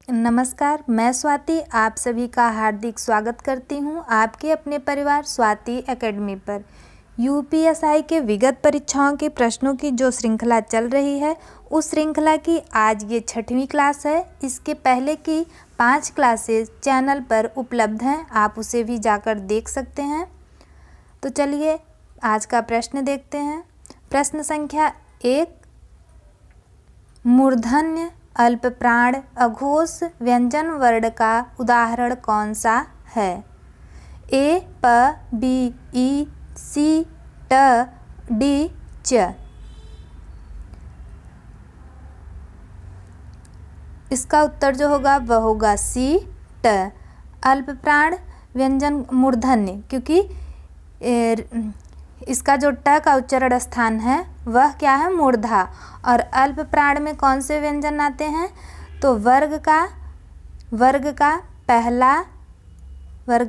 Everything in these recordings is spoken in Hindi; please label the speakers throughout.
Speaker 1: नमस्कार, मैं स्वाति आप सभी का हार्दिक स्वागत करती हूँ आपके अपने परिवार स्वाति एकेडमी पर। यूपीएसआई के विगत परीक्षाओं के प्रश्नों की जो श्रृंखला चल रही है, उस श्रृंखला की आज ये 6वीं क्लास है। इसके पहले की 5 क्लासेस चैनल पर उपलब्ध हैं, आप उसे भी जाकर देख सकते हैं। तो चलिए आज का प्रश्न देखते हैं। प्रश्न संख्या 1, मूर्धन्य अल्प प्राण अघोष व्यंजन वर्ण का उदाहरण कौन सा है? ए, प, बी, ई, सी, ट, डी, च। इसका उत्तर जो होगा वह होगा सी, ट। अल्प प्राण व्यंजन मूर्धन्य, क्योंकि इसका जो ट का उच्चारण स्थान है वह क्या है? मूर्धा। और अल्प प्राण में कौन से व्यंजन आते हैं? तो वर्ग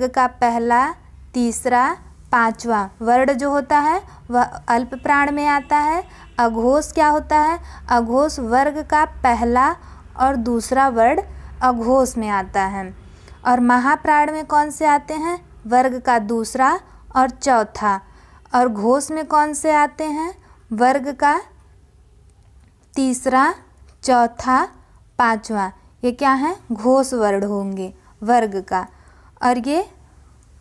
Speaker 1: का पहला, तीसरा, पांचवा वर्ण जो होता है वह अल्प प्राण में आता है। अघोष क्या होता है? अघोष वर्ग का पहला और दूसरा वर्ण अघोष में आता है। और महाप्राण में कौन से आते हैं? वर्ग का दूसरा और चौथा। और घोष में कौन से आते हैं? वर्ग का तीसरा, चौथा, पांचवा। ये क्या है? घोष वर्ण होंगे वर्ग का। और ये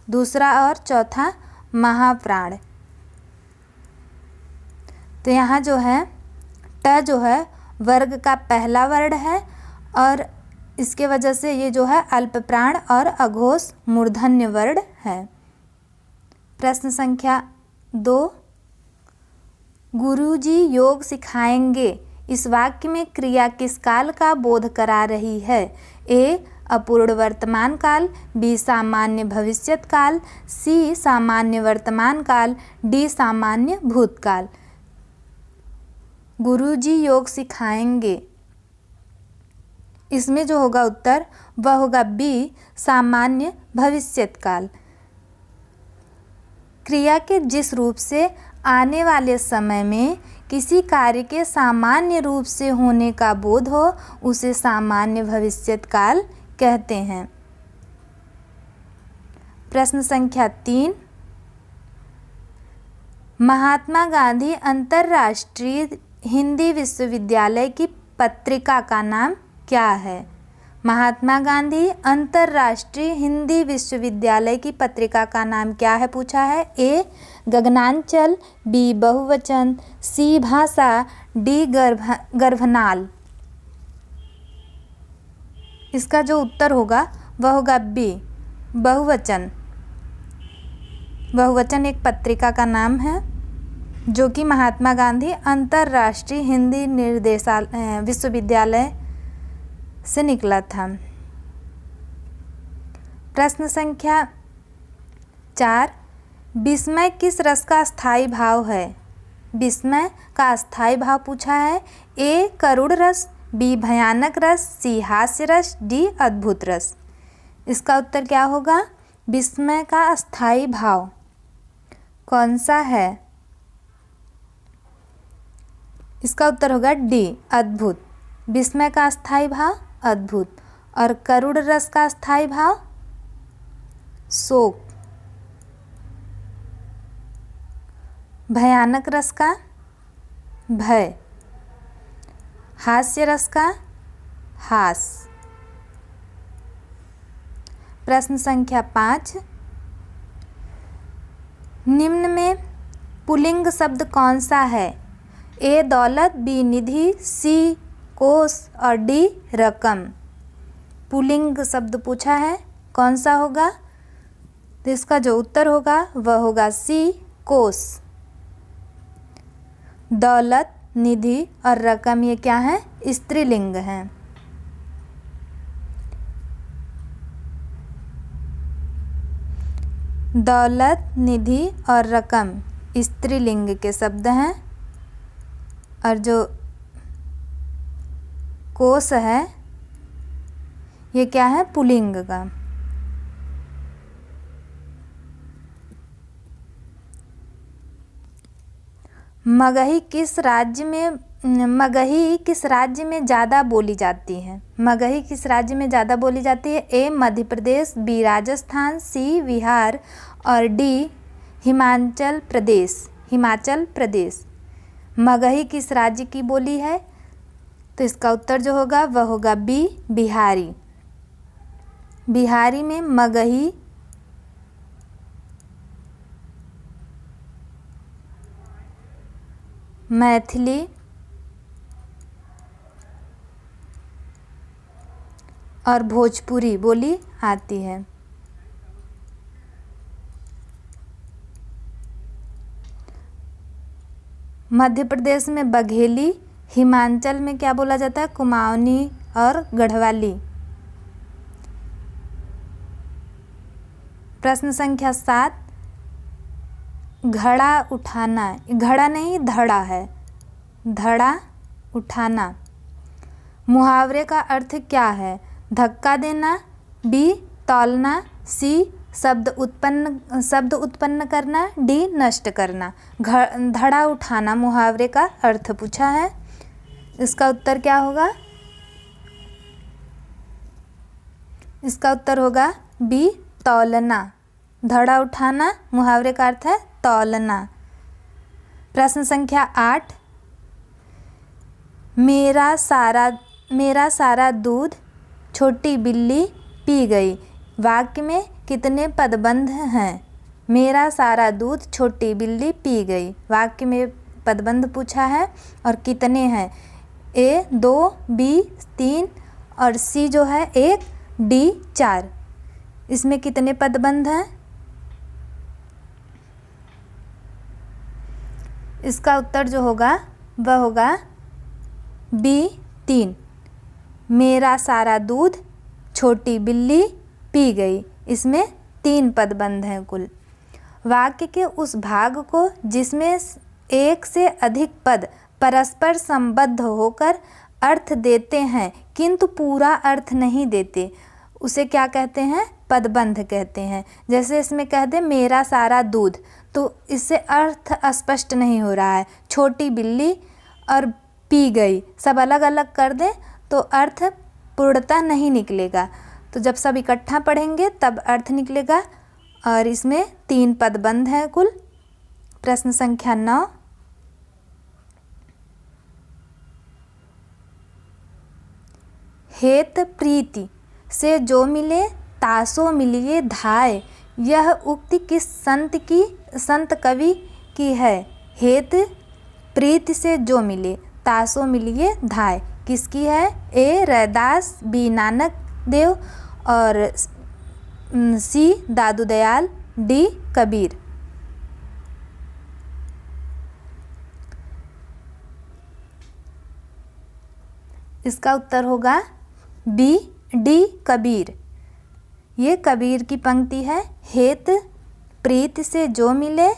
Speaker 1: दूसरा और चौथा महाप्राण। तो यहाँ जो है ट जो है वर्ग का पहला वर्ण है और इसके वजह से ये जो है अल्प प्राण और अघोष मूर्धन्य वर्ण है। प्रश्न संख्या 2, गुरुजी योग सिखाएंगे इस वाक्य में क्रिया किस काल का बोध करा रही है? ए, अपूर्ण वर्तमान काल, बी, सामान्य भविष्यत काल, सी, सामान्य वर्तमान काल, डी, सामान्य भूतकाल। गुरुजी योग सिखाएंगे, इसमें जो होगा उत्तर वह होगा बी, सामान्य भविष्यत काल। क्रिया के जिस रूप से आने वाले समय में किसी कार्य के सामान्य रूप से होने का बोध हो उसे सामान्य भविष्यत काल कहते हैं। प्रश्न संख्या 3, महात्मा गांधी अंतर्राष्ट्रीय हिंदी विश्वविद्यालय की पत्रिका का नाम क्या है? महात्मा गांधी अंतर्राष्ट्रीय हिंदी विश्वविद्यालय की पत्रिका का नाम क्या है पूछा है? ए, गगनांचल, बी, बहुवचन, सी, भाषा, डी, गर्भनाल। इसका जो उत्तर होगा वह होगा बी, बहुवचन। बहुवचन एक पत्रिका का नाम है जो कि महात्मा गांधी अंतर्राष्ट्रीय हिंदी विश्वविद्यालय से निकला था। प्रश्न संख्या 4, विस्मय किस रस का स्थायी भाव है? विस्मय का स्थायी भाव पूछा है। ए, करुण रस, बी, भयानक रस, सी, हास्य रस, डी, अद्भुत रस। इसका उत्तर क्या होगा? विस्मय का स्थायी भाव कौन सा है? इसका उत्तर होगा डी, अद्भुत। विस्मय का स्थायी भाव अद्भुत। और करुण रस का स्थायी भाव शोक। भयानक रस का भय। हास्य रस का हास। प्रश्न संख्या 5, निम्न में पुल्लिंग शब्द कौन सा है? ए, दौलत, बी, निधि, सी, कोष और डी, रकम। पुल्लिंग शब्द पूछा है, कौन सा होगा? तो इसका जो उत्तर होगा वह होगा सी, कोष। दौलत, निधि और रकम ये क्या है? स्त्रीलिंग हैं। दौलत, निधि और रकम स्त्रीलिंग के शब्द हैं और जो कोष है ये क्या है? पुल्लिंग का। मगही किस राज्य में मगही किस राज्य में ज़्यादा बोली जाती है? मगही किस राज्य में ज़्यादा बोली जाती है? ए मध्य प्रदेश, बी राजस्थान, सी बिहार और डी हिमाचल प्रदेश। मगही किस राज्य की बोली है? तो इसका उत्तर जो होगा वह होगा बी बिहारी। बिहारी में मगही मैथिली और भोजपुरी बोली आती है। मध्य प्रदेश में बघेली, हिमाचल में क्या बोला जाता है? कुमाऊनी और गढ़वाली। प्रश्न संख्या 7, घड़ा उठाना, घड़ा नहीं धड़ा है, धड़ा उठाना मुहावरे का अर्थ क्या है? धक्का देना, बी तौलना, सी शब्द उत्पन्न करना, डी नष्ट करना। धड़ा उठाना मुहावरे का अर्थ पूछा है। इसका उत्तर क्या होगा? इसका उत्तर होगा बी तौलना। धड़ा उठाना मुहावरे का अर्थ है तौलना। प्रश्न संख्या 8, मेरा सारा दूध छोटी बिल्ली पी गई वाक्य में कितने पदबंध हैं? मेरा सारा दूध छोटी बिल्ली पी गई वाक्य में पदबंध पूछा है और कितने हैं? ए 2, बी 3 और सी जो है 1, डी 4। इसमें कितने पदबंध हैं? इसका उत्तर जो होगा वह होगा बी 3। मेरा सारा दूध छोटी बिल्ली पी गई, इसमें 3 पदबंध हैं कुल। वाक्य के उस भाग को जिसमें एक से अधिक पद परस्पर संबद्ध होकर अर्थ देते हैं किंतु पूरा अर्थ नहीं देते, उसे क्या कहते हैं? पदबंध कहते हैं। जैसे इसमें कह दे मेरा सारा दूध, तो इससे अर्थ स्पष्ट नहीं हो रहा है। छोटी बिल्ली और पी गई सब अलग अलग कर दें तो अर्थ पूर्णतः नहीं निकलेगा। तो जब सब इकट्ठा पढ़ेंगे तब अर्थ निकलेगा और इसमें 3 पदबंध हैं कुल। प्रश्न संख्या 9, हेत प्रीति से जो मिले तासो मिलिए धाय, यह उक्ति किस संत कवि की है? हेत प्रीति से जो मिले तासो मिलिए धाय किसकी है? ए रैदास, बी नानक देव और सी दादू दयाल, डी कबीर। इसका उत्तर होगा बी डी कबीर। ये कबीर की पंक्ति है। हेत प्रीत से जो मिले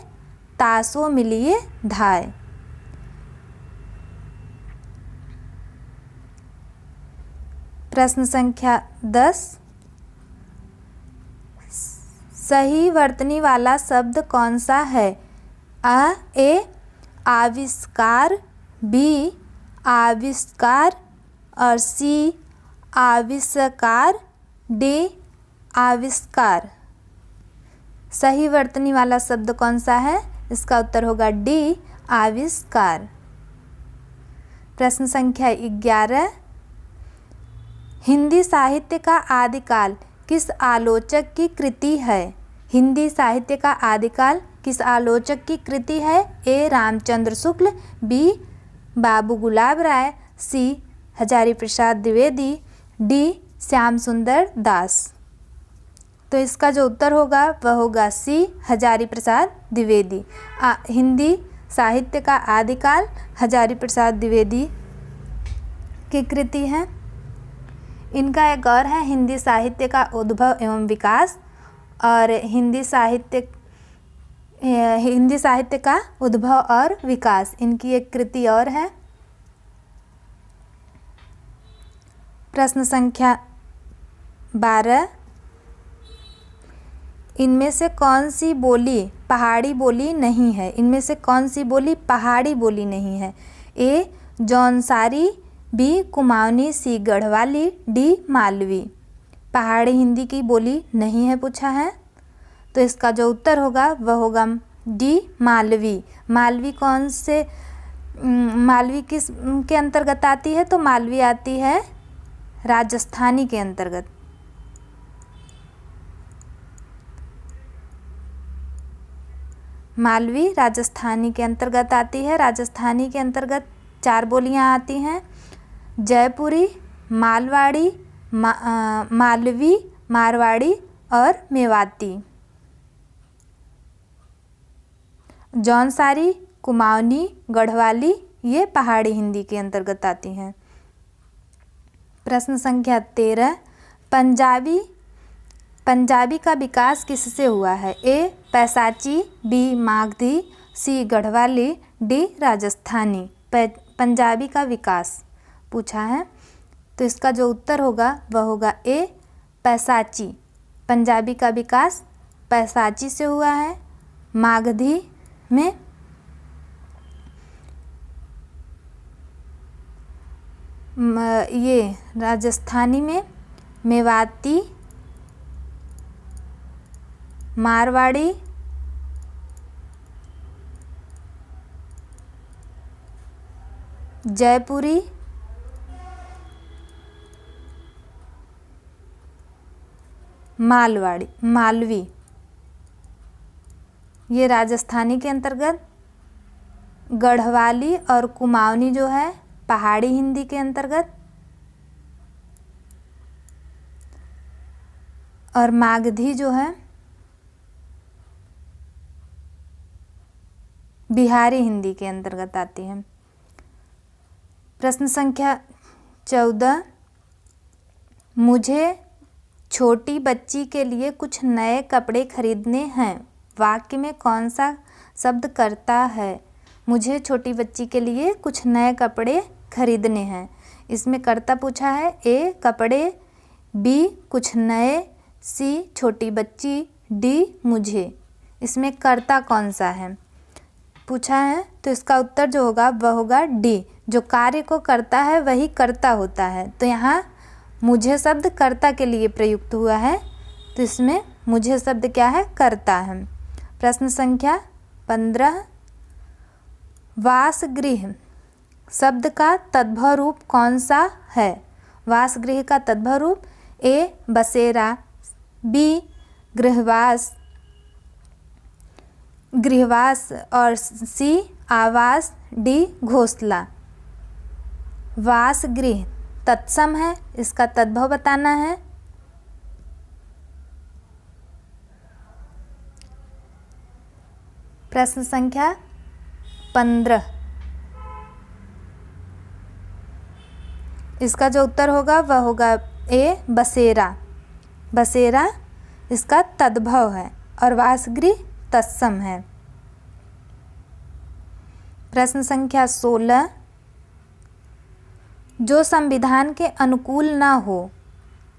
Speaker 1: तासो मिलिए धाय। प्रश्न संख्या 10, सही वर्तनी वाला शब्द कौन सा है? ए आविष्कार, बी आविष्कार और सी आविष्कार, डी आविष्कार। सही वर्तनी वाला शब्द कौन सा है? इसका उत्तर होगा डी आविष्कार। प्रश्न संख्या 11, हिंदी साहित्य का आदिकाल किस आलोचक की कृति है? हिंदी साहित्य का आदिकाल किस आलोचक की कृति है? ए रामचंद्र शुक्ल, बी बाबू गुलाब राय, सी हजारी प्रसाद द्विवेदी, डी श्याम सुंदर दास। तो इसका जो उत्तर होगा वह होगा सी हजारी प्रसाद द्विवेदी। हिंदी साहित्य का आदिकाल हजारी प्रसाद द्विवेदी की कृति है। इनका एक और है हिंदी साहित्य का उद्भव एवं विकास और हिंदी साहित्य का उद्भव और विकास, इनकी एक कृति और है। प्रश्न संख्या 12, इनमें से कौन सी बोली पहाड़ी बोली नहीं है? इनमें से कौन सी बोली पहाड़ी बोली नहीं है? ए जौनसारी, बी कुमाऊनी, सी गढ़वाली, डी मालवी। पहाड़ी हिंदी की बोली नहीं है पूछा है, तो इसका जो उत्तर होगा वह होगा डी मालवी। मालवी कौन से मालवी किस के अंतर्गत आती है? तो मालवी आती है राजस्थानी के अंतर्गत। मालवी राजस्थानी के अंतर्गत आती है। राजस्थानी के अंतर्गत 4 बोलियां आती हैं, जयपुरी, मालवाड़ी, मालवी, मारवाड़ी और मेवाती। जौनसारी, कुमाऊनी, गढ़वाली ये पहाड़ी हिंदी के अंतर्गत आती हैं। प्रश्न संख्या 13, पंजाबी का विकास किससे हुआ है? ए पैसाची, बी मागधी, सी गढ़वाली, डी राजस्थानी। पंजाबी का विकास पूछा है, तो इसका जो उत्तर होगा वह होगा ए पैसाची। पंजाबी का विकास पैसाची से हुआ है। मागधी में ये राजस्थानी में मेवाती, मारवाड़ी, जयपुरी, मालवी ये राजस्थानी के अंतर्गत, गढ़वाली और कुमाऊनी जो है पहाड़ी हिंदी के अंतर्गत, और मागधी जो है बिहारी हिंदी के अंतर्गत आती है। प्रश्न संख्या 14, मुझे छोटी बच्ची के लिए कुछ नए कपड़े खरीदने हैं। वाक्य में कौन सा शब्द कर्ता है? मुझे छोटी बच्ची के लिए कुछ नए कपड़े खरीदने हैं। इसमें कर्ता पूछा है, ए कपड़े, बी कुछ नए, सी छोटी बच्ची, डी मुझे। इसमें कर्ता कौन सा है पूछा है, तो इसका उत्तर जो होगा वह होगा डी। जो कार्य को करता है वही कर्ता होता है, तो यहाँ मुझे शब्द कर्ता के लिए प्रयुक्त हुआ है, तो इसमें मुझे शब्द क्या है? कर्ता है। प्रश्न संख्या 15, वासगृह शब्द का तद्भव रूप कौन सा है? वासगृह का तद्भव रूप ए बसेरा, बी गृहवास और सी आवास, डी घोंसला। वासगृह तत्सम है, इसका तद्भव बताना है। प्रश्न संख्या 15, इसका जो उत्तर होगा वह होगा ए बसेरा। बसेरा इसका तद्भव है और वासगृह तत्सम है। प्रश्न संख्या 16, जो संविधान के अनुकूल न हो,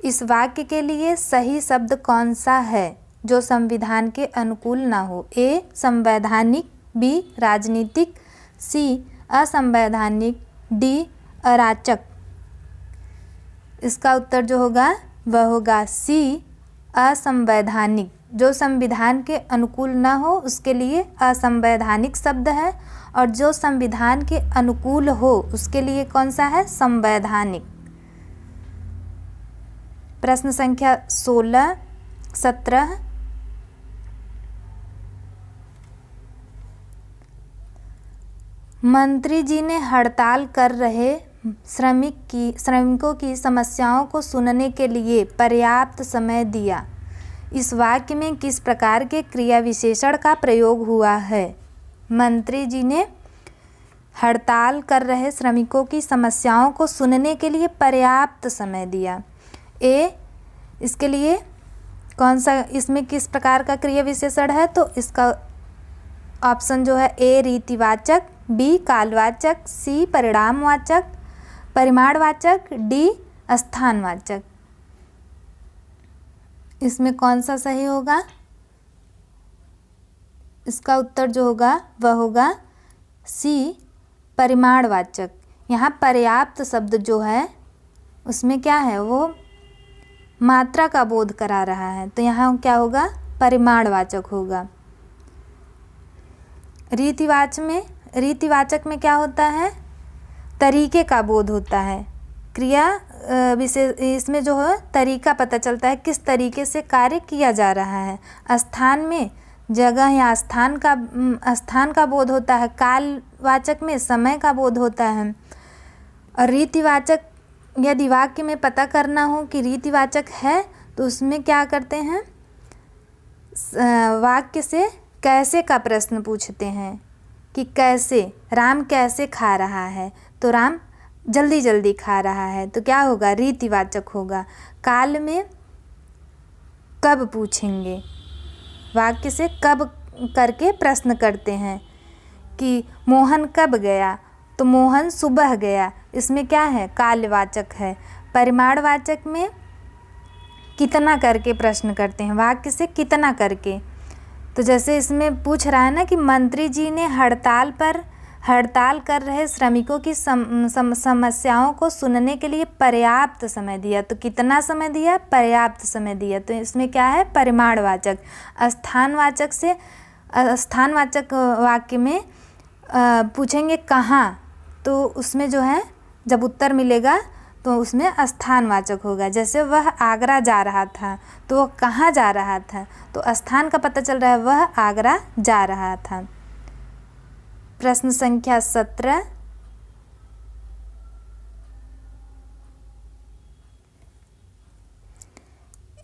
Speaker 1: इस वाक्य के लिए सही शब्द कौन सा है? जो संविधान के अनुकूल ना हो, ए संवैधानिक, बी राजनीतिक, सी असंवैधानिक, डी अराचक। इसका उत्तर जो होगा वह होगा सी असंवैधानिक। जो संविधान के अनुकूल ना हो उसके लिए असंवैधानिक शब्द है, और जो संविधान के अनुकूल हो उसके लिए कौन सा है? संवैधानिक। प्रश्न संख्या 16, 17, मंत्री जी ने हड़ताल कर रहे श्रमिकों की समस्याओं को सुनने के लिए पर्याप्त समय दिया। इस वाक्य में किस प्रकार के क्रिया विशेषण का प्रयोग हुआ है? मंत्री जी ने हड़ताल कर रहे श्रमिकों की समस्याओं को सुनने के लिए पर्याप्त समय दिया। इसके लिए कौन सा, इसमें किस प्रकार का क्रिया विशेषण है? तो इसका ऑप्शन जो है ए रीतिवाचक, बी कालवाचक, सी परिमाणवाचक, डी स्थानवाचक। इसमें कौन सा सही होगा? इसका उत्तर जो होगा वह होगा सी परिमाणवाचक। यहाँ पर्याप्त शब्द जो है उसमें क्या है, वो मात्रा का बोध करा रहा है, तो यहाँ क्या होगा, परिमाणवाचक होगा। रीतिवाचक में क्या होता है, तरीके का बोध होता है। क्रिया विशेष, इसमें जो है तरीका पता चलता है, किस तरीके से कार्य किया जा रहा है। स्थान में जगह या स्थान का बोध होता है। कालवाचक में समय का बोध होता है। और रीतिवाचक, यदि वाक्य में पता करना हो कि रीतिवाचक है तो उसमें क्या करते हैं, वाक्य से कैसे का प्रश्न पूछते हैं कि कैसे, राम कैसे खा रहा है, तो राम जल्दी जल्दी खा रहा है, तो क्या होगा, रीतिवाचक होगा। काल में कब पूछेंगे, वाक्य से कब करके प्रश्न करते हैं कि मोहन कब गया, तो मोहन सुबह गया, इसमें क्या है, कालवाचक है। परिमाणवाचक में कितना करके प्रश्न करते हैं, वाक्य से कितना करके, तो जैसे इसमें पूछ रहा है ना कि मंत्री जी ने हड़ताल कर रहे श्रमिकों की समस्याओं को सुनने के लिए पर्याप्त समय दिया, तो कितना समय दिया, पर्याप्त समय दिया, तो इसमें क्या है, परिमाणवाचक। स्थानवाचक वाक्य में पूछेंगे कहाँ, तो उसमें जो है जब उत्तर मिलेगा तो उसमें स्थानवाचक होगा। जैसे वह आगरा जा रहा था, तो वह कहाँ जा रहा था, तो स्थान का पता चल रहा है, वह आगरा जा रहा था। प्रश्न संख्या 17,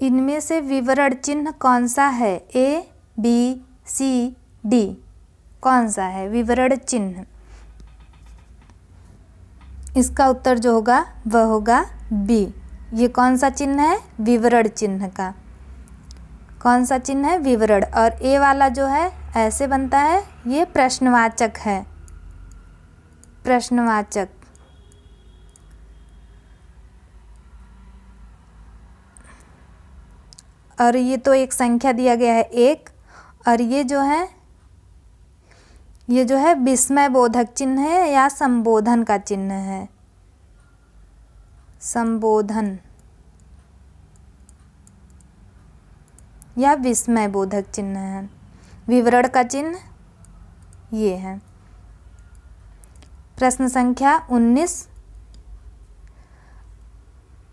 Speaker 1: इनमें से विवरण चिन्ह कौन सा है, A, B, C, D, कौन सा है विवरण चिन्ह? इसका उत्तर जो होगा वह होगा B। ये कौन सा चिन्ह है, विवरण चिन्ह का, कौन सा चिन्ह है, विवरण। और A वाला जो है ऐसे बनता है, ये प्रश्नवाचक है, प्रश्नवाचक। और ये तो एक संख्या दिया गया है 1, और ये जो है विस्मय बोधक चिन्ह है या संबोधन का चिन्ह है, संबोधन या विस्मय बोधक चिन्ह है। विवरण का चिन्ह ये है। प्रश्न संख्या 19,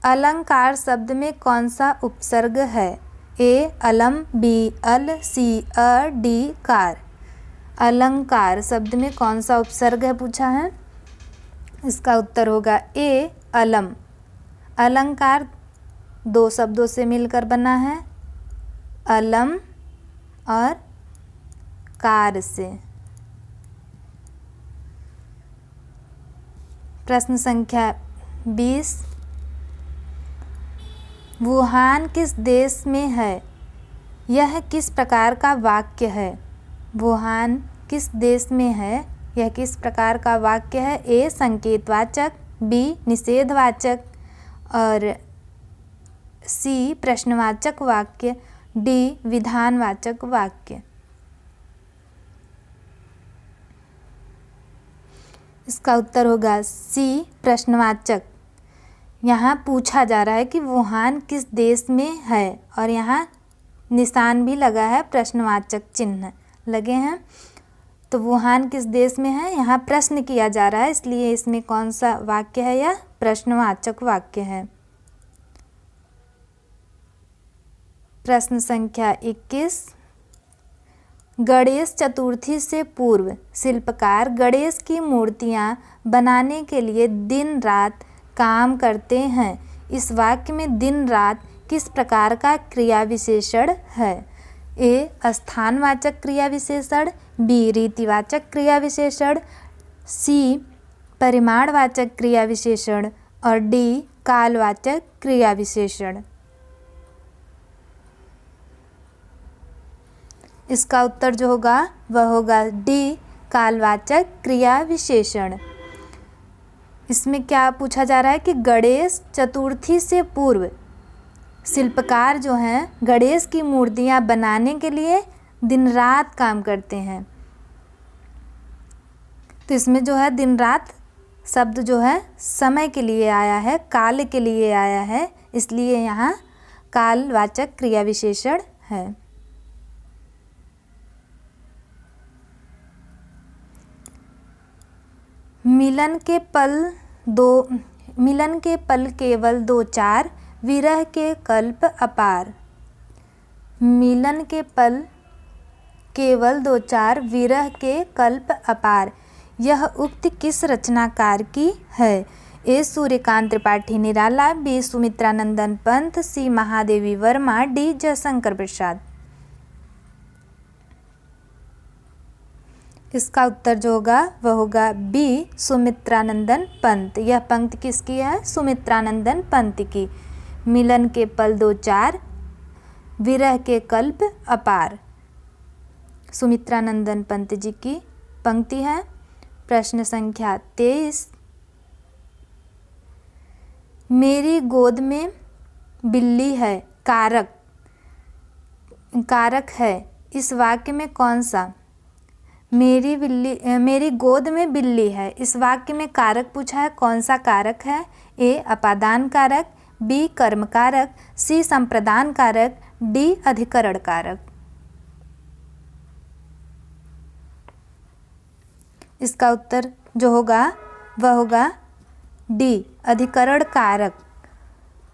Speaker 1: अलंकार शब्द में कौन सा उपसर्ग है, A अलम, B अल, C अ, D कार। अलंकार शब्द में कौन सा उपसर्ग है पूछा है, इसका उत्तर होगा A अलम। अलंकार दो शब्दों से मिलकर बना है, अलम और कार से। प्रश्न संख्या 20, वुहान किस देश में है, यह किस प्रकार का वाक्य है। वुहान किस देश में है, यह किस प्रकार का वाक्य है, A संकेतवाचक, B निषेधवाचक और C प्रश्नवाचक वाक्य, D विधानवाचक वाक्य। इसका उत्तर होगा C प्रश्नवाचक। यहाँ पूछा जा रहा है कि वुहान किस देश में है, और यहाँ निशान भी लगा है, प्रश्नवाचक चिन्ह लगे हैं, तो वुहान किस देश में है, यहाँ प्रश्न किया जा रहा है, इसलिए इसमें कौन सा वाक्य है, यह प्रश्नवाचक वाक्य है। प्रश्न संख्या 21, गणेश चतुर्थी से पूर्व शिल्पकार गणेश की मूर्तियाँ बनाने के लिए दिन रात काम करते हैं। इस वाक्य में दिन रात किस प्रकार का क्रिया विशेषण है, A स्थानवाचक क्रिया विशेषण, B रीतिवाचक क्रिया विशेषण, C परिमाणवाचक क्रिया विशेषण और D कालवाचक क्रिया विशेषण। इसका उत्तर जो होगा वह होगा D कालवाचक क्रिया विशेषण। इसमें क्या पूछा जा रहा है कि गणेश चतुर्थी से पूर्व शिल्पकार जो हैं गणेश की मूर्तियाँ बनाने के लिए दिन रात काम करते हैं, तो इसमें जो है दिन रात शब्द जो है समय के लिए आया है, काल के लिए आया है, इसलिए यहाँ कालवाचक क्रिया विशेषण है। मिलन के पल केवल दो चार, विरह के कल्प अपार। मिलन के पल केवल दो चार, विरह के कल्प अपार। यह उक्ति किस रचनाकार की है? ए सूर्यकांत त्रिपाठी निराला, बी सुमित्रानंदन पंत, सी महादेवी वर्मा, डी जयशंकर प्रसाद। इसका उत्तर जो होगा वह होगा बी सुमित्रानंदन पंत। यह पंक्ति किसकी है? सुमित्रानंदन पंत की। मिलन के पल दो चार, विरह के कल्प अपार, सुमित्रानंदन पंत जी की पंक्ति है। प्रश्न संख्या 23, मेरी गोद में बिल्ली है कारक है, इस वाक्य में कौन सा? मेरी गोद में बिल्ली है, इस वाक्य में कारक पूछा है, कौन सा कारक है? ए अपादान कारक, बी कर्म कारक, सी संप्रदान कारक, डी अधिकरण कारक। इसका उत्तर जो होगा वह होगा डी अधिकरण कारक।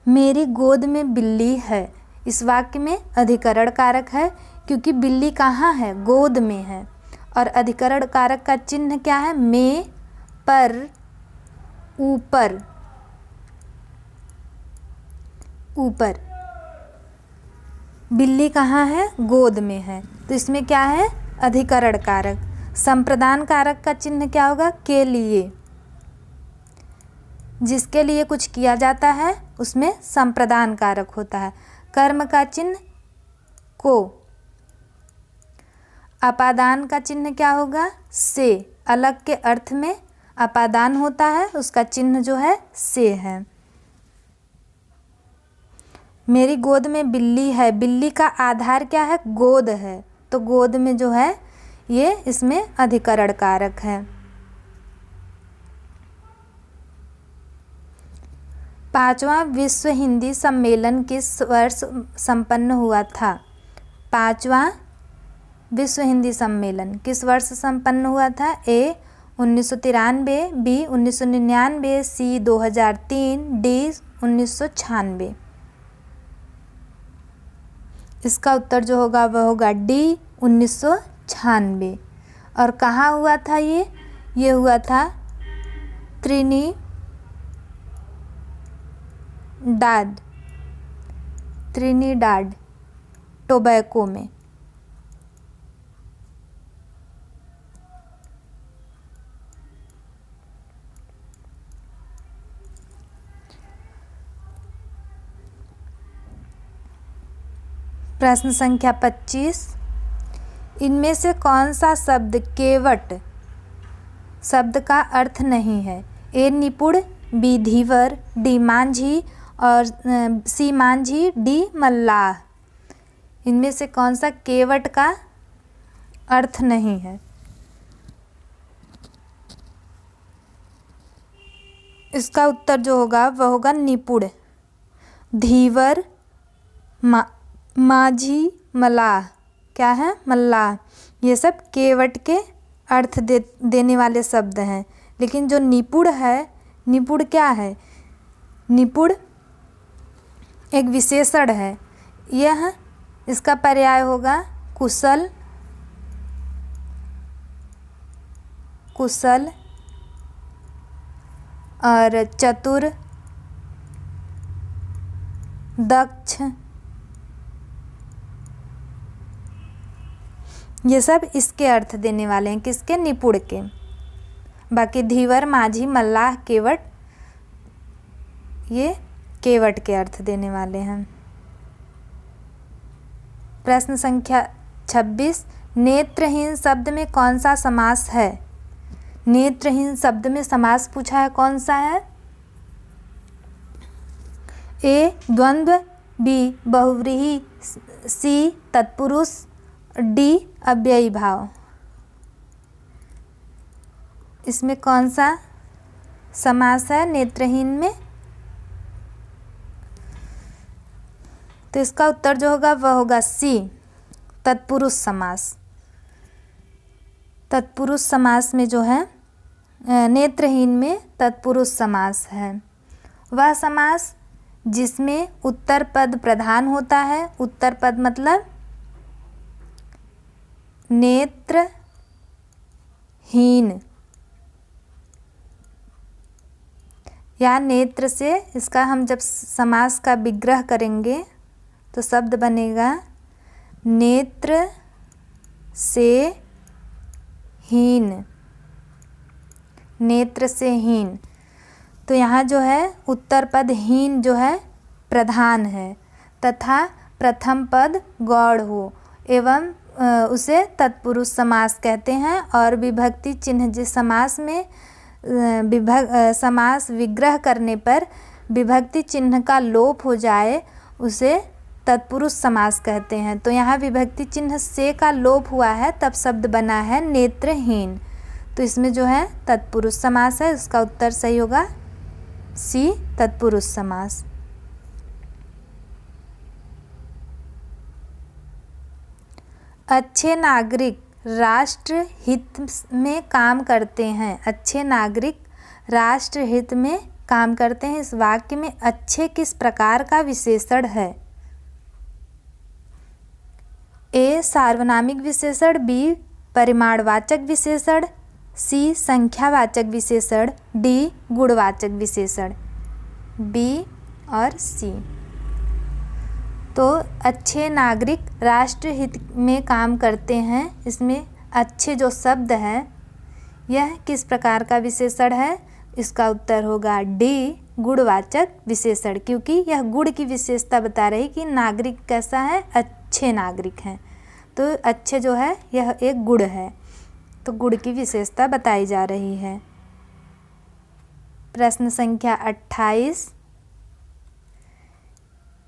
Speaker 1: मेरी गोद में बिल्ली है, इस वाक्य में अधिकरण कारक है क्योंकि बिल्ली कहाँ है? गोद में है। और अधिकरण कारक का चिन्ह क्या है? में, पर, ऊपर, ऊपर। बिल्ली कहाँ है? गोद में है, तो इसमें क्या है? अधिकरण कारक। संप्रदान कारक का चिन्ह क्या होगा? के लिए। जिसके लिए कुछ किया जाता है उसमें संप्रदान कारक होता है। कर्म का चिन्ह को। अपादान का चिन्ह क्या होगा? से। अलग के अर्थ में अपादान होता है, उसका चिन्ह जो है से है। मेरी गोद में बिल्ली है, बिल्ली का आधार क्या है? गोद है, तो गोद में जो है ये इसमें अधिकरण कारक है। पांचवां विश्व हिंदी सम्मेलन किस वर्ष संपन्न हुआ था? पांचवां विश्व हिंदी सम्मेलन किस वर्ष संपन्न हुआ था? ए 1993, बी 1999, सी 2003, डी 1996। इसका उत्तर जो होगा वह होगा डी 1996। और कहाँ हुआ था ये? ये हुआ था त्रिनिडाद टोबैको में। प्रश्न संख्या 25, इनमें से कौन सा शब्द केवट शब्द का अर्थ नहीं है? ए निपुण, बी धीवर, डी मांझी और सी मांझी, डी मल्लाह। इनमें से कौन सा केवट का अर्थ नहीं है? इसका उत्तर जो होगा वह होगा निपुण। धीवर, माझी, मल्लाह, क्या है? मल्लाह। ये सब केवट के अर्थ देने वाले शब्द हैं। लेकिन जो निपुण है, निपुण क्या है? निपुण एक विशेषण है। यह इसका पर्याय होगा कुशल, और चतुर, दक्ष, ये सब इसके अर्थ देने वाले हैं। किसके? निपुण के। बाकी धीवर, माझी, मल्लाह, केवट, ये केवट के अर्थ देने वाले हैं। प्रश्न संख्या 26, नेत्रहीन शब्द में कौन सा समास है? नेत्रहीन शब्द में समास पूछा है, कौन सा है? ए द्वंद्व, बी बहुव्रीहि, सी तत्पुरुष, डी अव्ययी भाव। इसमें कौन सा समास है नेत्रहीन में? तो इसका उत्तर जो होगा वह होगा सी, तत्पुरुष समास। तत्पुरुष समास में जो है नेत्रहीन में तत्पुरुष समास है। वह समास जिसमें उत्तर पद प्रधान होता है। उत्तर पद मतलब नेत्रहीन या नेत्र से, इसका हम जब समास का विग्रह करेंगे तो शब्द बनेगा नेत्र से हीन, नेत्र से हीन। तो यहाँ जो है उत्तर पद हीन जो है प्रधान है तथा प्रथम पद गौड़ हो एवं उसे तत्पुरुष समास कहते हैं। और विभक्ति चिन्ह जिस समास में समास विग्रह करने पर विभक्ति चिन्ह का लोप हो जाए उसे तत्पुरुष समास कहते हैं। तो यहाँ विभक्ति चिन्ह से का लोप हुआ है तब शब्द बना है नेत्रहीन। तो इसमें जो है तत्पुरुष समास है। उसका उत्तर सही होगा सी, तत्पुरुष समास। अच्छे नागरिक राष्ट्र हित में काम करते हैं। अच्छे नागरिक राष्ट्र हित में काम करते हैं। इस वाक्य में अच्छे किस प्रकार का विशेषण है? ए सार्वनामिक विशेषण, बी परिमाणवाचक विशेषण, सी संख्यावाचक विशेषण, डी गुणवाचक विशेषण। बी और सी। तो अच्छे नागरिक राष्ट्र हित में काम करते हैं, इसमें अच्छे जो शब्द है यह किस प्रकार का विशेषण है? इसका उत्तर होगा डी गुणवाचक विशेषण, क्योंकि यह गुण की विशेषता बता रही कि नागरिक कैसा है, अच्छे नागरिक हैं। तो अच्छे जो है यह एक गुण है, तो गुण की विशेषता बताई जा रही है। प्रश्न संख्या 28,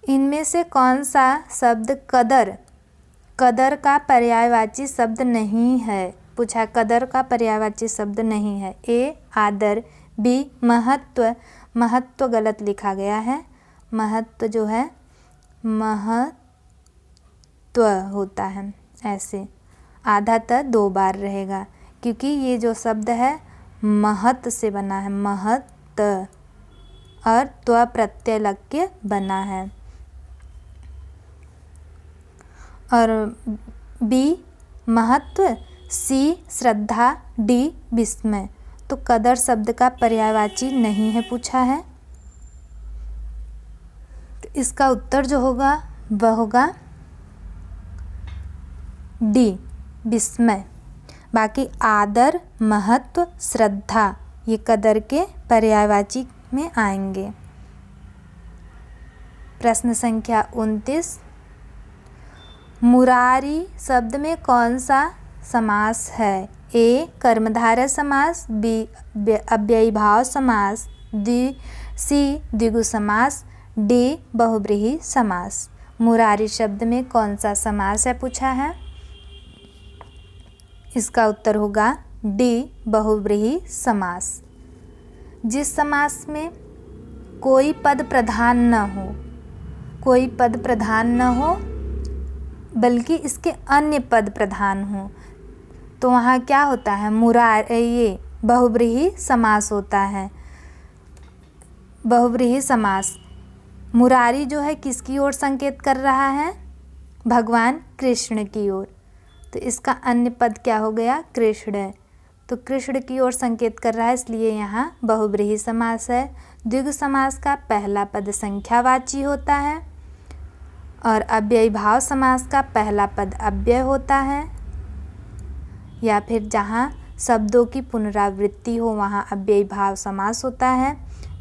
Speaker 1: इनमें से कौन सा शब्द कदर, कदर का पर्यायवाची शब्द नहीं है? पूछा कदर का पर्यायवाची शब्द नहीं है। ए आदर, बी महत्व, महत्व गलत लिखा गया है। महत्व जो है महत्व होता है, ऐसे आधा त 2 बार रहेगा, क्योंकि ये जो शब्द है महत से बना है, महत और त्व प्रत्यय लग के बना है। और बी महत्व, सी श्रद्धा, डी विस्मय। तो कदर शब्द का पर्यायवाची नहीं है पूछा है। तो इसका उत्तर जो होगा वह होगा डी विस्मय। बाकी आदर, महत्व, श्रद्धा ये कदर के पर्यायवाची में आएंगे। प्रश्न संख्या 29, मुरारी शब्द में कौन सा समास है? ए कर्मधारय समास, बी अव्ययीभाव समास, सी द्विगु समास, डी बहुव्रीहि समास। मुरारी शब्द में कौन सा समास है पूछा है? इसका उत्तर होगा डी बहुव्रीहि समास। जिस समास में कोई पद प्रधान न हो, कोई पद प्रधान न हो बल्कि इसके अन्य पद प्रधान हो, तो वहाँ क्या होता है? ये बहुव्रीहि समास होता है। बहुव्रीहि समास। मुरारी जो है किसकी ओर संकेत कर रहा है? भगवान कृष्ण की ओर। तो इसका अन्य पद क्या हो गया? कृष्ण। तो कृष्ण की ओर संकेत कर रहा है, इसलिए यहाँ बहुव्रीहि समास है। द्विगु समास का पहला पद संख्यावाची होता है और अव्ययीभाव समास का पहला पद अव्यय होता है, या फिर जहाँ शब्दों की पुनरावृत्ति हो वहाँ अव्ययीभाव समास होता है।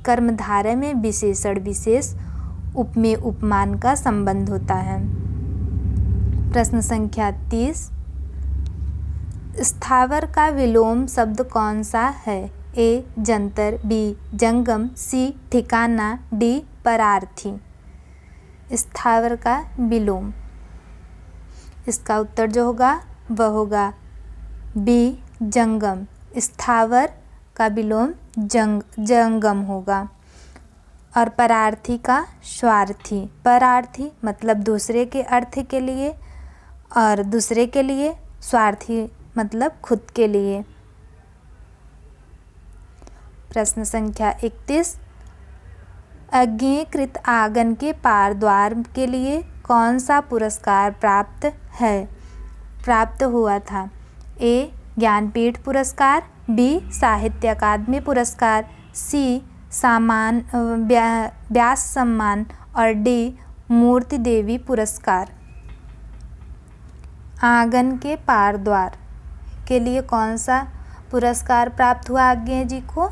Speaker 1: कर्मधारय में विशेषण विशेष उपमेय उपमान का संबंध होता है। प्रश्न संख्या 30, स्थावर का विलोम शब्द कौन सा है? ए जंतर, बी जंगम, सी ठिकाना, डी परार्थी। स्थावर का विलोम, इसका उत्तर जो होगा वह होगा बी जंगम। स्थावर का विलोम जंगम होगा। और परार्थी का स्वार्थी। परार्थी मतलब दूसरे के अर्थ के लिए और दूसरे के लिए, स्वार्थी मतलब खुद के लिए। प्रश्न संख्या 31, अज्ञेयकृत आंगन के पार द्वार के लिए कौन सा पुरस्कार प्राप्त हुआ था? ए. ज्ञानपीठ पुरस्कार, बी. साहित्य अकादमी पुरस्कार, सी. व्यास सम्मान और डी. मूर्ति देवी पुरस्कार। आंगन के पार द्वार के लिए कौन सा पुरस्कार प्राप्त हुआ आज्ञेय जी को?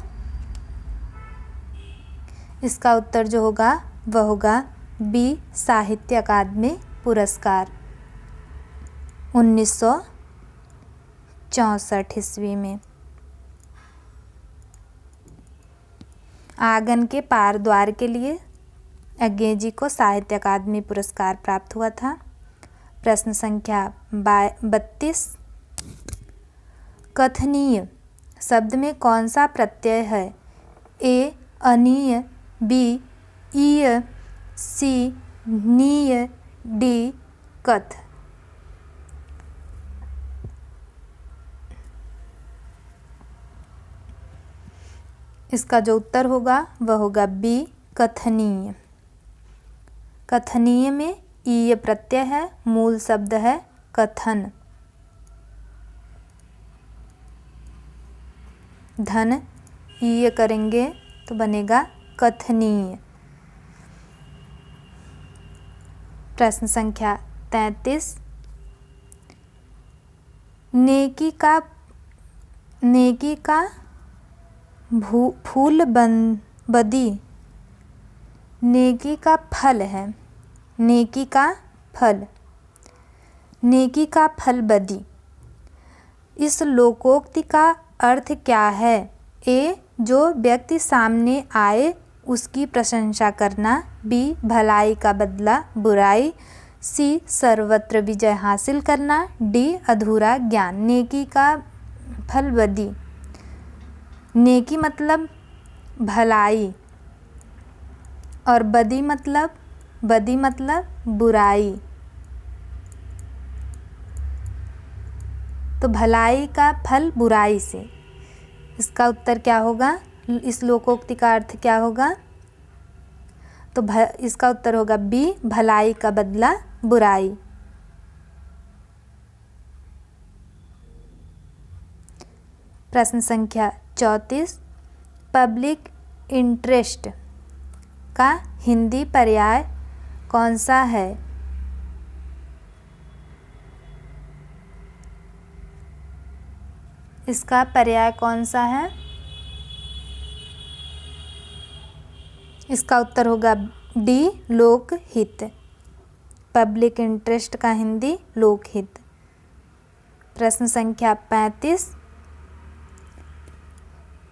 Speaker 1: इसका उत्तर जो होगा वह होगा बी. साहित्य अकादमी पुरस्कार 1964 ईस्वी में। आंगन के पार द्वार के लिए अज्ञेय जी को साहित्य अकादमी पुरस्कार प्राप्त हुआ था। प्रश्न संख्या 32, कथनीय शब्द में कौन सा प्रत्यय है? ए. अनीय, बी. ईय, सी. नीय, डी. कथ। इसका जो उत्तर होगा वह होगा बी. कथनीय। कथनीय में ईय प्रत्यय है, मूल शब्द है कथन। धन ईय करेंगे तो बनेगा कथनीय। प्रश्न संख्या 33, नेकी का फूल बदी नेकी का फल है। नेकी का फल बदी। इस लोकोक्ति का अर्थ क्या है? ए. जो व्यक्ति सामने आए उसकी प्रशंसा करना, बी. भलाई का बदला बुराई, सी. सर्वत्र विजय हासिल करना, डी. अधूरा ज्ञान। नेकी का फल बदी। नेकी मतलब भलाई और बदी मतलब बुराई। तो भलाई का फल बुराई से। इसका उत्तर क्या होगा? इस लोकोक्ति का अर्थ क्या होगा? तो इसका उत्तर होगा बी. भलाई का बदला बुराई। प्रश्न संख्या 34, पब्लिक इंटरेस्ट का हिंदी पर्याय कौन सा है? इसका पर्याय कौन सा है? इसका उत्तर होगा डी. लोकहित। पब्लिक इंटरेस्ट का हिंदी लोकहित। प्रश्न संख्या 35,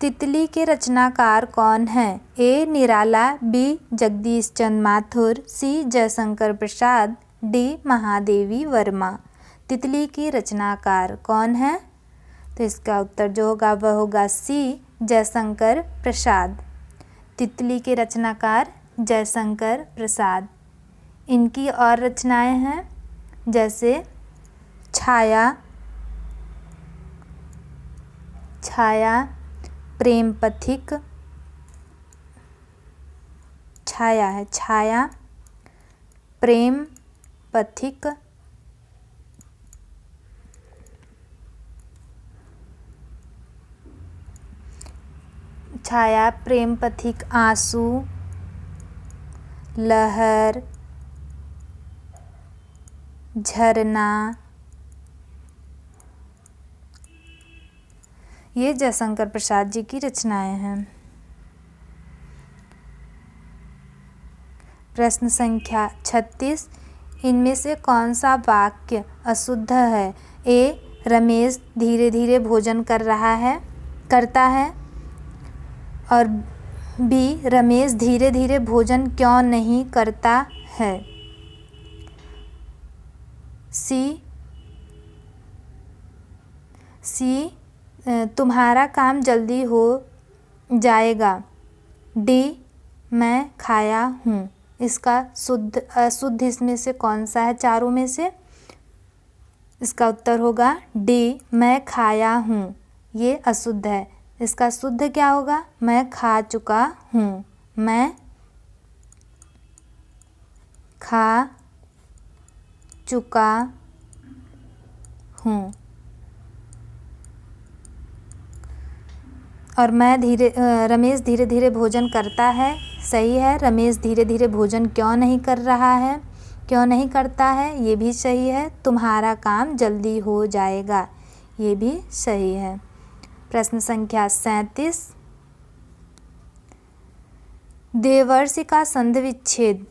Speaker 1: तितली के रचनाकार कौन है? ए. निराला, बी. जगदीश चंद्र माथुर, सी. जयशंकर प्रसाद, डी. महादेवी वर्मा। तितली की रचनाकार कौन है? तो इसका उत्तर जो होगा वह होगा सी. जयशंकर प्रसाद। तितली के रचनाकार जयशंकर प्रसाद। इनकी और रचनाएं हैं जैसे छाया, प्रेम पथिक, छाया, प्रेम पथिक, आंसू, लहर, झरना। ये जयशंकर प्रसाद जी की रचनाएं हैं। प्रश्न संख्या 36, इनमें से कौन सा वाक्य अशुद्ध है? ए. रमेश धीरे धीरे भोजन करता है और बी. रमेश धीरे धीरे भोजन क्यों नहीं करता है? सी. तुम्हारा काम जल्दी हो जाएगा। डी मैं खाया हूँ, इसका शुद्ध अशुद्ध इसमें से कौन सा है चारों में से? इसका उत्तर होगा डी मैं खाया हूँ, ये अशुद्ध है। इसका शुद्ध क्या होगा? मैं खा चुका हूँ, मैं खा चुका हूँ। और रमेश धीरे धीरे भोजन करता है, सही है। रमेश धीरे धीरे भोजन क्यों नहीं कर रहा है, क्यों नहीं करता है, ये भी सही है। तुम्हारा काम जल्दी हो जाएगा, ये भी सही है। प्रश्न संख्या 37, देवर्षि का संधि विच्छेद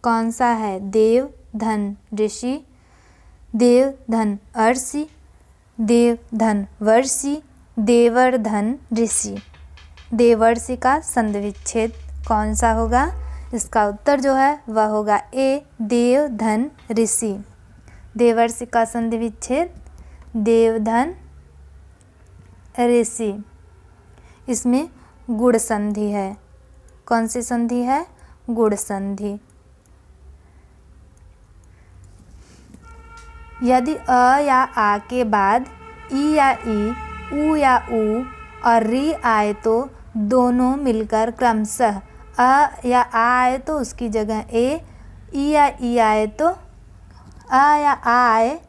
Speaker 1: कौन सा है? देव धन ऋषि, देव धन अर्षि, देव धन वर्षि, देवर धन ऋषि। देवर्षि का संधि विच्छेद कौन सा होगा? इसका उत्तर जो है वह होगा ए देव धन ऋषि। देवर्षि का संधि विच्छेद देव धन ऋषि। इसमें गुण संधि है। कौन सी संधि है? गुण संधि। यदि अ या आ के बाद ई या ई, ऊ या ऊ और री आए तो दोनों मिलकर क्रमशः अ या आ आए तो उसकी जगह ए, ई या ई आए तो अ या आ आए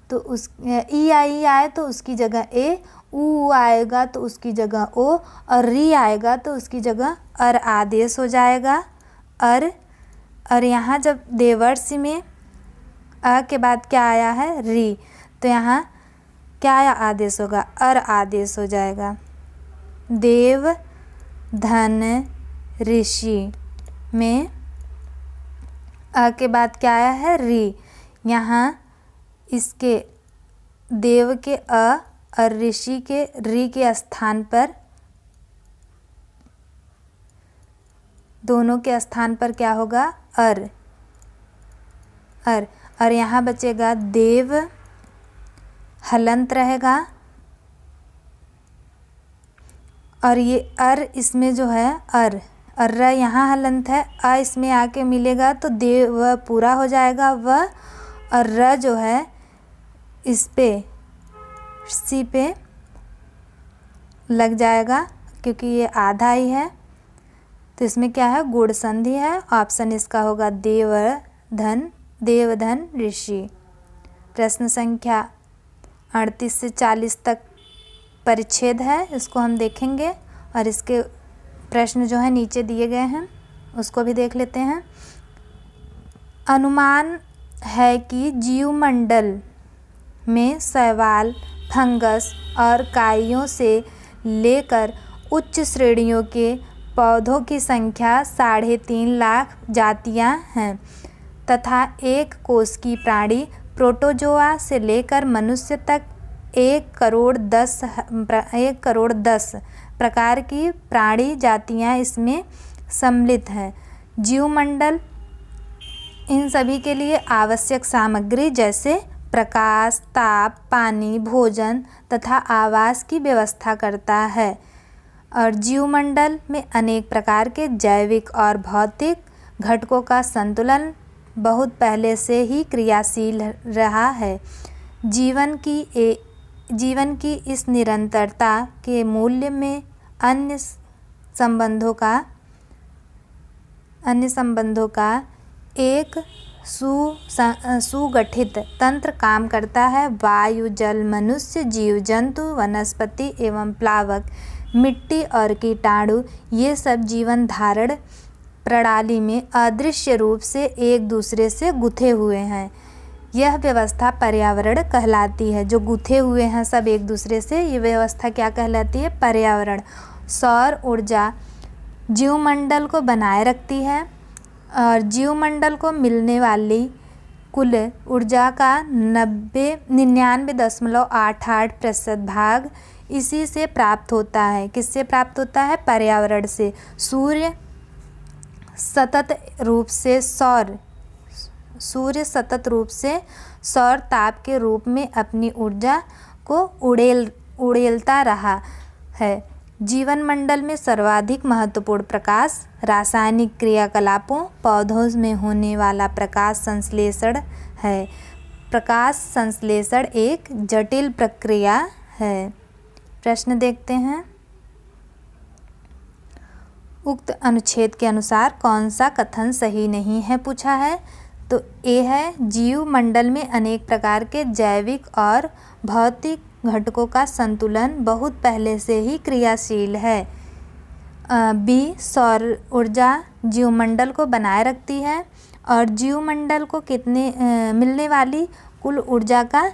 Speaker 1: तो उस ई या ई आए तो उसकी जगह ए, ऊ आएगा तो उसकी जगह ओ और री आएगा तो उसकी जगह अर आदेश हो जाएगा। और यहाँ जब देवर्षि में अ के बाद क्या आया है? री, तो यहाँ क्या आया? आदेश होगा, अर आदेश हो जाएगा। देव धन ऋषि में अ के बाद क्या आया है? री। यहाँ इसके देव के अ और ऋषि के री के स्थान पर, दोनों के स्थान पर क्या होगा? अर। और यहाँ बचेगा देव, हलंत रहेगा और ये अर इसमें जो है अर यहाँ हलंत है, अ इसमें आके मिलेगा तो देव वह पूरा हो जाएगा वह, और र जो है इस पे सी पे लग जाएगा क्योंकि ये आधा ही है। तो इसमें क्या है? गुण संधि है। ऑप्शन इसका होगा देवधन ऋषि। प्रश्न संख्या 38 से 40 तक परिच्छेद है, इसको हम देखेंगे और इसके प्रश्न जो है नीचे दिए गए हैं, उसको भी देख लेते हैं। अनुमान है कि जीवमंडल में शैवाल, फंगस और काइयों से लेकर उच्च श्रेणियों के पौधों की संख्या 3.5 लाख जातियां हैं तथा एक कोश की प्राणी प्रोटोजोआ से लेकर मनुष्य तक 1 करोड़ 10 प्रकार की प्राणी जातियां इसमें सम्मिलित हैं। जीवमंडल इन सभी के लिए आवश्यक सामग्री जैसे प्रकाश, ताप, पानी, भोजन तथा आवास की व्यवस्था करता है और जीवमंडल में अनेक प्रकार के जैविक और भौतिक घटकों का संतुलन बहुत पहले से ही क्रियाशील रहा है। जीवन की इस निरंतरता के मूल्य में अन्य संबंधों का एक सुगठित तंत्र काम करता है। वायु, जल, मनुष्य, जीव जंतु, वनस्पति एवं प्लावक, मिट्टी और कीटाणु ये सब जीवन धारण प्रणाली में अदृश्य रूप से एक दूसरे से गुथे हुए हैं। यह व्यवस्था पर्यावरण कहलाती है। जो गुथे हुए हैं सब एक दूसरे से, ये व्यवस्था क्या कहलाती है? पर्यावरण। सौर ऊर्जा जीवमंडल को बनाए रखती है और जीवमंडल को मिलने वाली कुल ऊर्जा का 99.88% भाग इसी से प्राप्त होता है। किससे प्राप्त होता है? पर्यावरण से। सूर्य सतत रूप से सौर ताप के रूप में अपनी ऊर्जा को उड़ेलता रहा है। जीवन मंडल में सर्वाधिक महत्वपूर्ण प्रकाश रासायनिक क्रियाकलापों पौधों में होने वाला प्रकाश संश्लेषण है। प्रकाश संश्लेषण एक जटिल प्रक्रिया है। प्रश्न देखते हैं। उक्त अनुच्छेद के अनुसार कौन सा कथन सही नहीं है पूछा है। तो ए है, जीव मंडल में अनेक प्रकार के जैविक और भौतिक घटकों का संतुलन बहुत पहले से ही क्रियाशील है। बी, सौर ऊर्जा जीवमंडल को बनाए रखती है और जीवमंडल को मिलने वाली कुल ऊर्जा का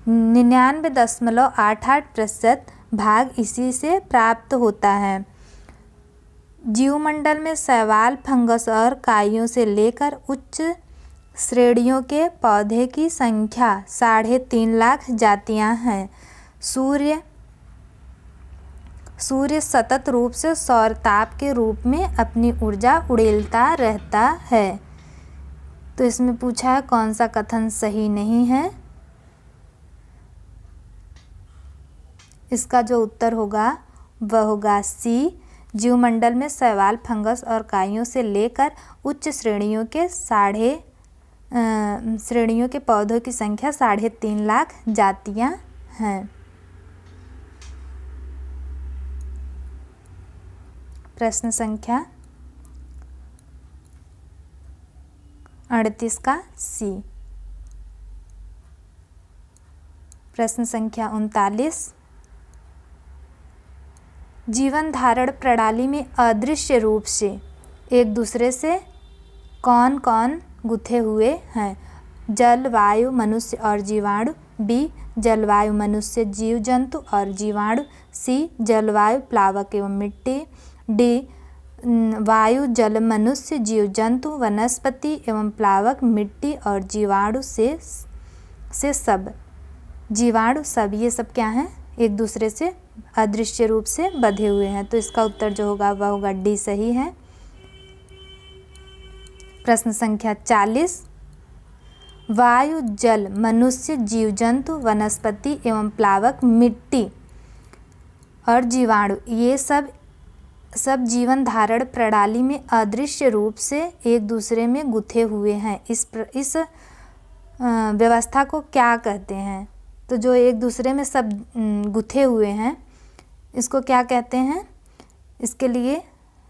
Speaker 1: 99.88% भाग इसी से प्राप्त होता है। जीवमंडल में शैवाल, फंगस और काइयों से लेकर उच्च श्रेणियों के पौधे की संख्या 3.5 लाख जातियां हैं। सूर्य सतत रूप से सौर ताप के रूप में अपनी ऊर्जा उड़ेलता रहता है। तो इसमें पूछा है कौन सा कथन सही नहीं है। इसका जो उत्तर होगा वह होगा सी, जीवमंडल में शैवाल, फंगस और काइयों से लेकर उच्च श्रेणियों के पौधों की संख्या 3.5 लाख जातियां हैं। प्रश्न संख्या 38 का सी। प्रश्न संख्या 39, जीवन धारण प्रणाली में अदृश्य रूप से एक दूसरे से कौन कौन गुथे हुए हैं। जल, वायु, मनुष्य और जीवाणु। बी, जलवायु, मनुष्य, जीव जंतु और जीवाणु। सी, जलवायु, प्लावक एवं मिट्टी। डी, वायु, जल, मनुष्य, जीव जंतु, वनस्पति एवं प्लावक, मिट्टी और जीवाणु से सब। जीवाणु सब, ये सब क्या हैं, एक दूसरे से अदृश्य रूप से बंधे हुए हैं। तो इसका उत्तर जो होगा वह होगा डी सही है। प्रश्न संख्या 40, वायु, जल, मनुष्य, जीव जंतु, वनस्पति एवं प्लावक, मिट्टी और जीवाणु, ये सब जीवन धारण प्रणाली में अदृश्य रूप से एक दूसरे में गुथे हुए हैं। इस व्यवस्था को क्या कहते हैं। तो जो एक दूसरे में सब गुथे हुए हैं इसको क्या कहते हैं। इसके लिए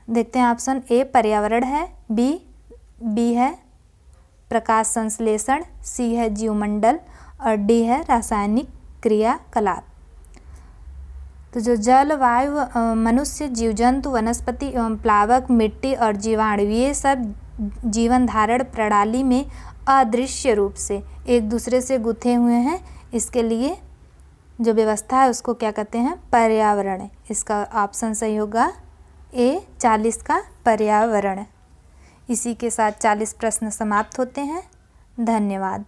Speaker 1: देखते हैं ऑप्शन ए पर्यावरण है, बी है प्रकाश संश्लेषण, सी है जीवमंडल और डी है रासायनिक क्रियाकलाप। तो जो जल, वायु, मनुष्य, जीव जंतु, वनस्पति एवं प्लावक, मिट्टी और जीवाणु, ये सब जीवन धारण प्रणाली में अदृश्य रूप से एक दूसरे से गुथे हुए हैं। इसके लिए जो व्यवस्था है उसको क्या कहते हैं, पर्यावरण। इसका ऑप्शन सही होगा ए 40 का पर्यावरण। इसी के साथ 40 प्रश्न समाप्त होते हैं। धन्यवाद।